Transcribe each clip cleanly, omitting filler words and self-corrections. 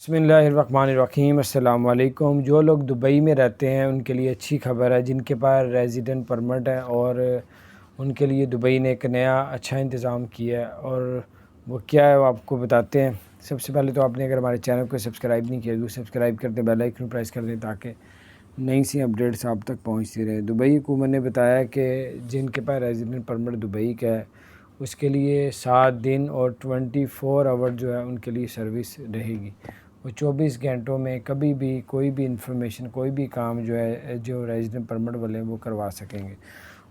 बिस्मिल्लाहिर्रहमानिर्रहीम। अस्सलाम वालेकुम। जो लोग दुबई में रहते हैं उनके लिए अच्छी खबर है, जिनके पास रेजिडेंट परमिट है और उनके लिए दुबई ने एक नया अच्छा इंतज़ाम किया है और वो क्या है वो आपको बताते हैं। सबसे पहले तो आपने अगर हमारे चैनल को सब्सक्राइब नहीं किया तो सब्सक्राइब कर दें, बेल आइकन प्रेस कर दें ताकि नई सी अपडेट्स आप तक पहुँचती रहे। दुबई हुकूमत ने बताया कि जिनके पास रेजिडेंट परमिट दुबई का है उसके लिए 7 दिन और 24 आवर जो है उनके लिए सर्विस रहेगी। वो 24 घंटों में कभी भी कोई भी इंफॉर्मेशन, कोई भी काम जो है जो रेजिडेंट परमिट वाले हैं वो करवा सकेंगे।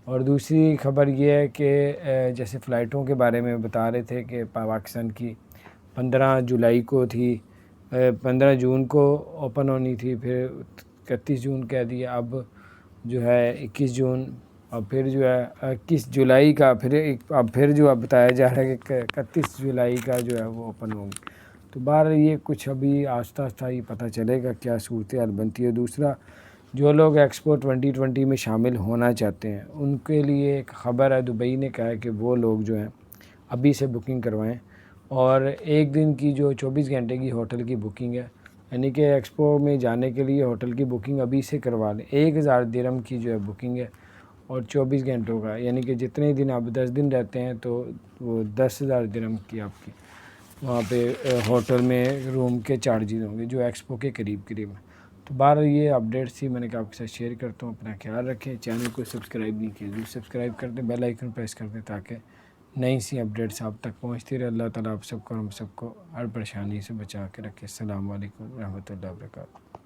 और दूसरी खबर ये है कि जैसे फ़्लाइटों के बारे में बता रहे थे कि पाकिस्तान की 15 जुलाई को थी, 15 जून को ओपन होनी थी, फिर 31 जून कह दिया, अब जो है 21 जून, और फिर जो है 21 जुलाई का, अब फिर जो है बताया जा रहा है कि 31 जुलाई का जो है वो ओपन होंगे। तो बाहर ये कुछ अभी आस्ता आस्ता ही पता चलेगा क्या सूरत हाल बनती है। दूसरा, जो लोग एक्सपो 2020 में शामिल होना चाहते हैं उनके लिए एक ख़बर है, दुबई ने कहा है कि वो लोग जो हैं अभी से बुकिंग करवाएं और एक दिन की जो 24 घंटे की होटल की बुकिंग है, यानी कि एक्सपो में जाने के लिए होटल की बुकिंग अभी से करवा लें। 1000 दिरहम की जो है बुकिंग है और 24 घंटों का, यानी कि जितने दिन आप 10 दिन रहते हैं तो वो 10,000 दिरहम की आपकी वहाँ पे होटल में रूम के चार्जेस होंगे जो एक्सपो के करीब करीब है। तो बाहर ये अपडेट्स थी, मैंने कहा आपके साथ शेयर करता हूँ। अपना ख्याल रखें। चैनल को सब्सक्राइब नहीं किया तो सब्सक्राइब कर दें, बेल आइकन प्रेस कर दें ताकि नई सी अपडेट्स आप तक पहुँचती रहे। अल्लाह ताला आप सबको, हम सबको हर परेशानी से बचा के रखे। अस्सलाम वालेकुम रहमतुल्लाहि व बरकातहू।